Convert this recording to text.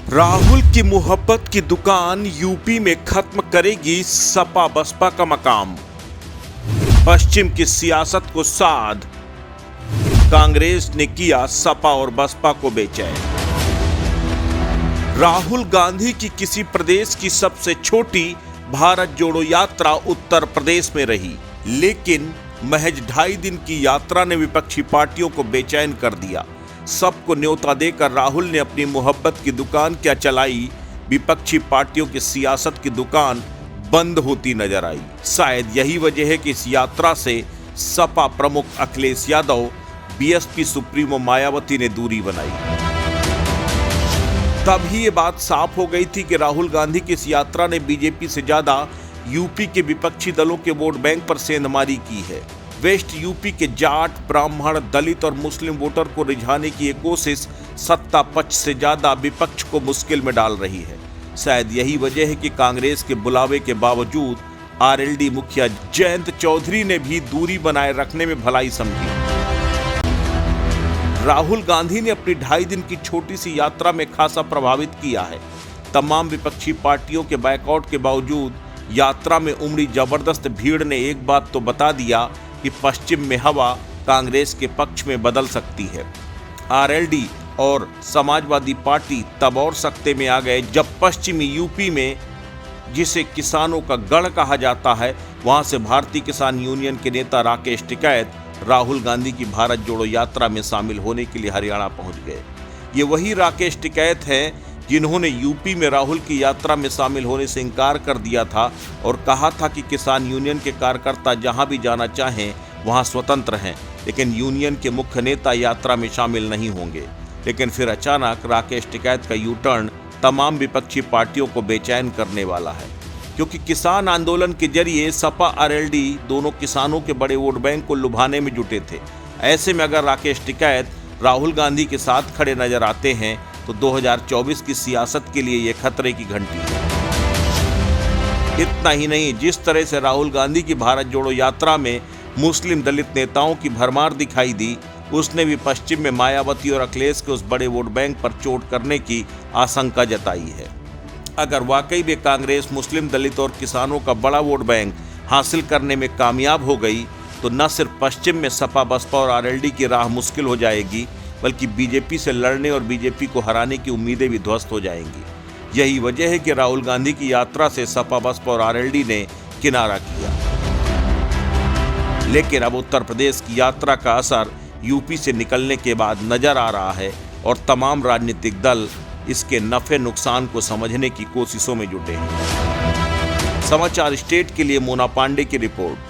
राहुल की मोहब्बत की दुकान यूपी में खत्म करेगी सपा बसपा का मकाम। पश्चिम की सियासत को साध, कांग्रेस ने किया सपा और बसपा को बेचैन। राहुल गांधी की किसी प्रदेश की सबसे छोटी भारत जोड़ो यात्रा उत्तर प्रदेश में रही, लेकिन महज 2.5 दिन की यात्रा ने विपक्षी पार्टियों को बेचैन कर दिया। सबको न्योता देकर राहुल ने अपनी मोहब्बत की दुकान क्या चलाई, विपक्षी पार्टियों की सियासत की दुकान बंद होती नजर आई। शायद यही वजह है कि इस यात्रा से सपा प्रमुख अखिलेश यादव, बीएसपी सुप्रीमो मायावती ने दूरी बनाई। तभी ये बात साफ हो गई थी कि राहुल गांधी की इस यात्रा ने बीजेपी से ज्यादा यूपी के विपक्षी दलों के वोट बैंक पर सेंधमारी की है। वेस्ट यूपी के जाट, ब्राह्मण, दलित और मुस्लिम वोटर को रिझाने की ये कोशिश सत्ता पक्ष से ज्यादा विपक्ष को मुश्किल में डाल रही है। शायद यही वजह है कि कांग्रेस के बुलावे के बावजूद आरएलडी मुखिया जयंत चौधरी ने भी दूरी बनाए रखने में भलाई समझी। राहुल गांधी ने अपनी 2.5 दिन की छोटी सी यात्रा में खासा प्रभावित किया है। तमाम विपक्षी पार्टियों के बैकआउट के बावजूद यात्रा में उमड़ी जबरदस्त भीड़ ने एक बात तो बता दिया कि पश्चिम में हवा कांग्रेस के पक्ष में बदल सकती है। आरएलडी और समाजवादी पार्टी तब और सकते में आ गए जब पश्चिमी यूपी में, जिसे किसानों का गढ़ कहा जाता है, वहां से भारतीय किसान यूनियन के नेता राकेश टिकैत राहुल गांधी की भारत जोड़ो यात्रा में शामिल होने के लिए हरियाणा पहुंच गए। ये वही राकेश टिकैत हैं जिन्होंने यूपी में राहुल की यात्रा में शामिल होने से इनकार कर दिया था और कहा था कि किसान यूनियन के कार्यकर्ता जहां भी जाना चाहें वहां स्वतंत्र हैं, लेकिन यूनियन के मुख्य नेता यात्रा में शामिल नहीं होंगे। लेकिन फिर अचानक राकेश टिकैत का यू टर्न तमाम विपक्षी पार्टियों को बेचैन करने वाला है, क्योंकि किसान आंदोलन के जरिए सपा आरएलडी दोनों किसानों के बड़े वोट बैंक को लुभाने में जुटे थे। ऐसे में अगर राकेश टिकैत राहुल गांधी के साथ खड़े नजर आते हैं तो 2024 की सियासत के लिए ये खतरे की घंटी है। इतना ही नहीं, जिस तरह से राहुल गांधी की भारत जोड़ो यात्रा में मुस्लिम दलित नेताओं की भरमार दिखाई दी, उसने भी पश्चिम में मायावती और अखिलेश के उस बड़े वोट बैंक पर चोट करने की आशंका जताई है। अगर वाकई में कांग्रेस मुस्लिम दलित और किसानों का बड़ा वोट बैंक हासिल करने में कामयाब हो गई तो न सिर्फ पश्चिम में सपा बसपा और आरएलडी की राह मुश्किल हो जाएगी, बल्कि बीजेपी से लड़ने और बीजेपी को हराने की उम्मीदें भी ध्वस्त हो जाएंगी। यही वजह है कि राहुल गांधी की यात्रा से सपा बसपा और आरएलडी ने किनारा किया। लेकिन अब उत्तर प्रदेश की यात्रा का असर यूपी से निकलने के बाद नजर आ रहा है और तमाम राजनीतिक दल इसके नफे नुकसान को समझने की कोशिशों में जुटे हैं। समाचार स्टेट के लिए मोना पांडे की रिपोर्ट।